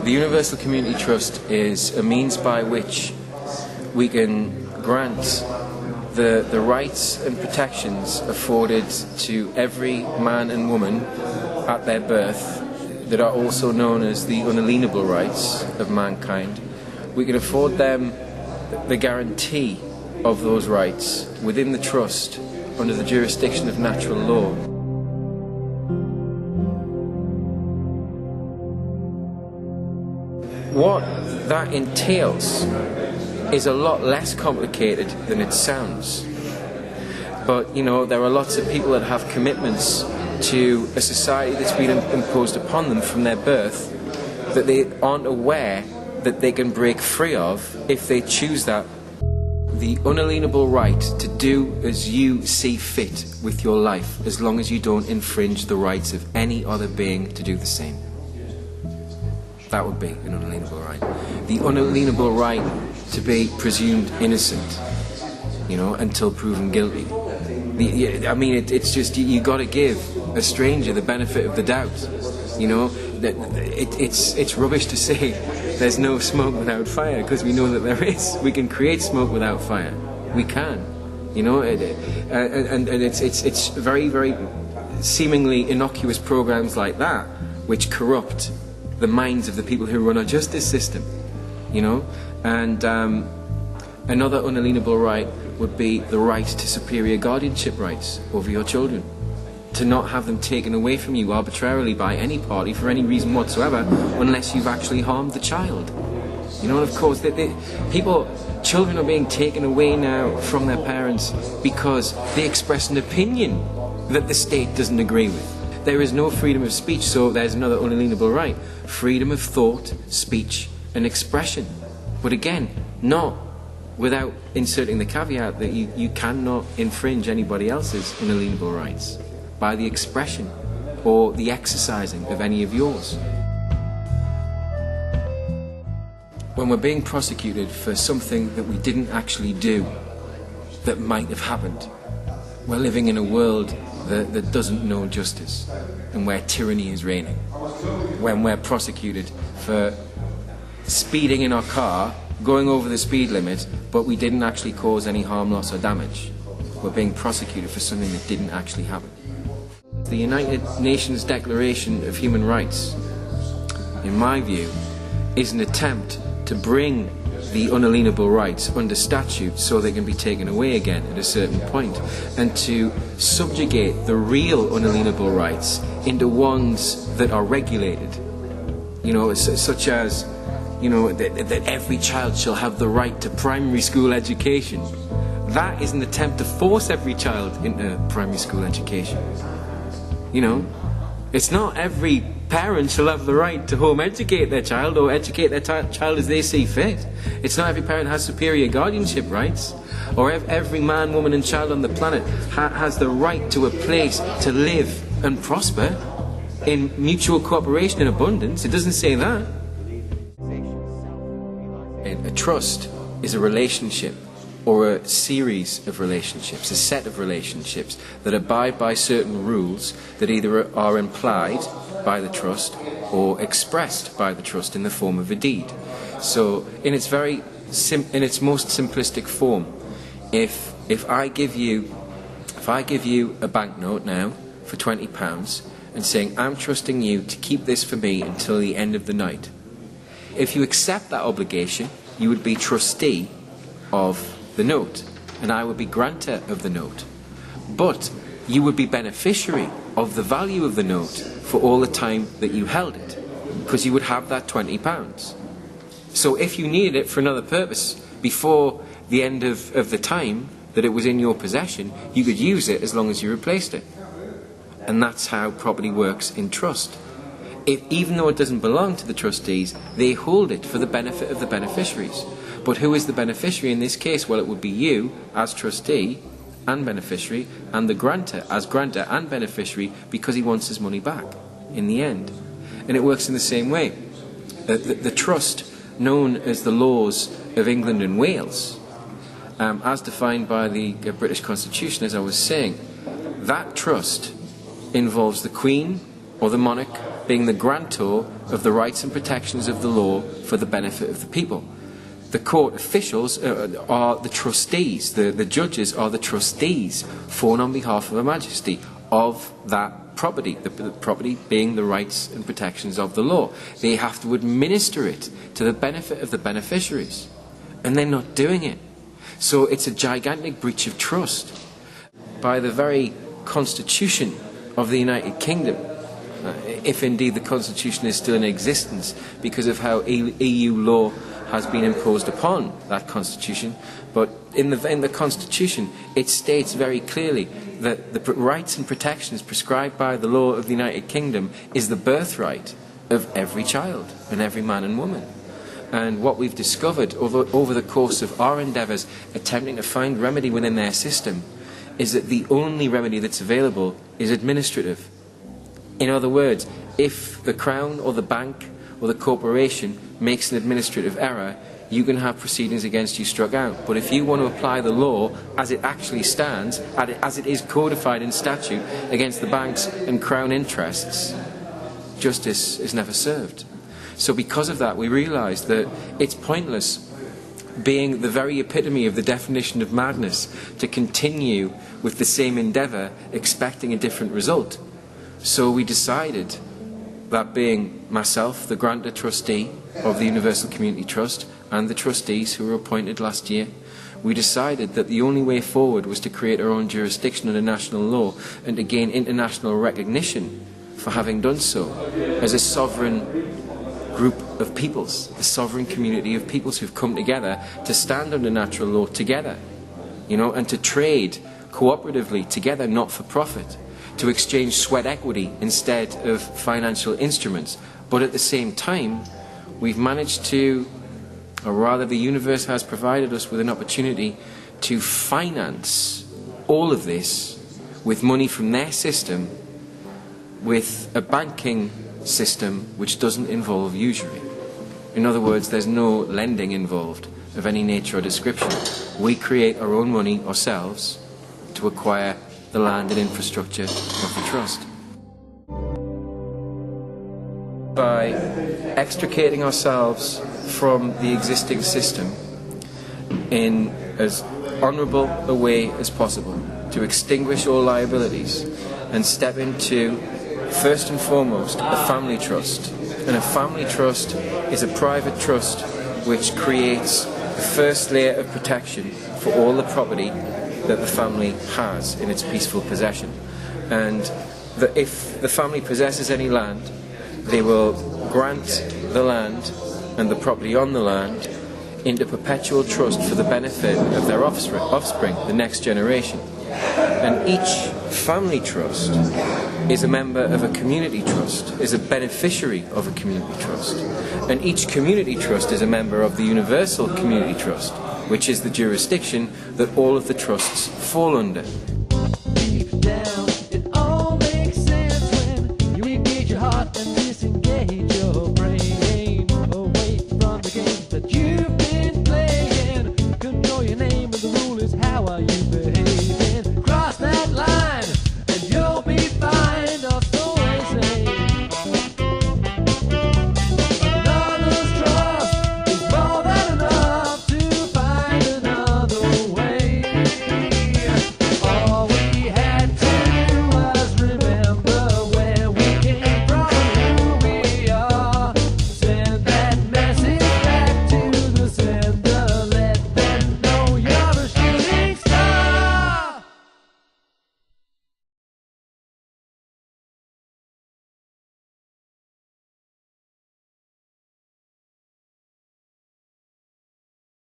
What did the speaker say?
The Universal Community Trust is a means by which we can grant the rights and protections afforded to every man and woman at their birth that are also known as the unalienable rights of mankind. We can afford them the guarantee of those rights within the trust under the jurisdiction of natural law. What that entails is a lot less complicated than it sounds. But, you know, there are lots of people that have commitments to a society that's been imposed upon them from their birth that they aren't aware that they can break free of if they choose that. The unalienable right to do as you see fit with your life, as long as you don't infringe the rights of any other being to do the same. That would be an unalienable right. The unalienable right to be presumed innocent, you know, until proven guilty. I mean, it's just, you got to give a stranger the benefit of the doubt, you know. It's rubbish to say there's no smoke without fire, because we know that there is. We can create smoke without fire. We can, you know, and it's very, very seemingly innocuous programs like that which corrupt the minds of the people who run our justice system, you know. And another unalienable right would be the right to superior guardianship rights over your children, to not have them taken away from you arbitrarily by any party for any reason whatsoever, unless you've actually harmed the child. You know, and of course, children are being taken away now from their parents because they express an opinion that the state doesn't agree with. There is no freedom of speech, so there's another unalienable right: freedom of thought, speech, and expression. But again, not without inserting the caveat that you cannot infringe anybody else's inalienable rights by the expression or the exercising of any of yours. When we're being prosecuted for something that we didn't actually do, that might have happened, we're living in a world that doesn't know justice and where tyranny is reigning. When we're prosecuted for speeding in our car, going over the speed limit, but we didn't actually cause any harm, loss or damage, we're being prosecuted for something that didn't actually happen. The United Nations Declaration of Human Rights, in my view, is an attempt to bring the unalienable rights under statute so they can be taken away again at a certain point, and to subjugate the real unalienable rights into ones that are regulated, you know, such as, you know, that every child shall have the right to primary school education. That is an attempt to force every child into primary school education. You know, it's not every parent shall have the right to home educate their child or educate their child as they see fit. It's not every parent has superior guardianship rights, or every man, woman and child on the planet has the right to a place to live and prosper in mutual cooperation and abundance. It doesn't say that. A trust is a relationship, or a series of relationships, a set of relationships that abide by certain rules that either are implied by the trust or expressed by the trust in the form of a deed. So, in its most simplistic form, if I give you a banknote now for £20 and saying, I'm trusting you to keep this for me until the end of the night, if you accept that obligation, you would be trustee of the note, and I would be grantor of the note. But you would be beneficiary of the value of the note for all the time that you held it, because you would have that £20. So if you needed it for another purpose before the end of the time that it was in your possession, you could use it as long as you replaced it. And that's how property works in trust. Even though it doesn't belong to the trustees, they hold it for the benefit of the beneficiaries. But who is the beneficiary in this case? Well, it would be you as trustee and beneficiary, and the grantor as grantor and beneficiary, because he wants his money back in the end. And it works in the same way. The trust, known as the laws of England and Wales, as defined by the British Constitution, as I was saying, that trust involves the Queen or the monarch being the grantor of the rights and protections of the law for the benefit of the people. The court officials are the trustees, the judges are the trustees for and on behalf of Her Majesty of that property, the property being the rights and protections of the law. They have to administer it to the benefit of the beneficiaries, and they're not doing it. So it's a gigantic breach of trust. By the very constitution of the United Kingdom, if indeed the constitution is still in existence, because of how EU law has been imposed upon that constitution, but in the constitution it states very clearly that the rights and protections prescribed by the law of the United Kingdom is the birthright of every child and every man and woman. And what we've discovered over the course of our endeavours attempting to find remedy within their system is that the only remedy that's available is administrative. In other words, if the Crown or the bank or the corporation makes an administrative error, you can have proceedings against you struck out. But if you want to apply the law as it actually stands, as it is codified in statute against the banks and Crown interests, justice is never served. So because of that, we realised that it's pointless, being the very epitome of the definition of madness, to continue with the same endeavour expecting a different result. So we decided that, being myself, the grantor trustee of the Universal Community Trust, and the trustees who were appointed last year, we decided that the only way forward was to create our own jurisdiction under national law and to gain international recognition for having done so as a sovereign group of peoples, a sovereign community of peoples who've come together to stand under natural law together, and to trade cooperatively together, not for profit, to exchange sweat equity instead of financial instruments. But at the same time, we've managed to, or rather the universe has provided us with an opportunity to finance all of this with money from their system, with a banking system which doesn't involve usury. In other words, there's no lending involved of any nature or description. We create our own money ourselves to acquire the land and infrastructure of the trust. By extricating ourselves from the existing system in as honourable a way as possible, to extinguish all liabilities and step into, first and foremost, a family trust. And a family trust is a private trust which creates the first layer of protection for all the property that the family has in its peaceful possession. And that if the family possesses any land, they will grant the land and the property on the land into perpetual trust for the benefit of their offspring, the next generation. And each family trust is a member of a community trust, is a beneficiary of a community trust. And each community trust is a member of the Universal Community Trust, which is the jurisdiction that all of the trusts fall under. Deep down, it all makes sense when you engage your heart and disengage your brain.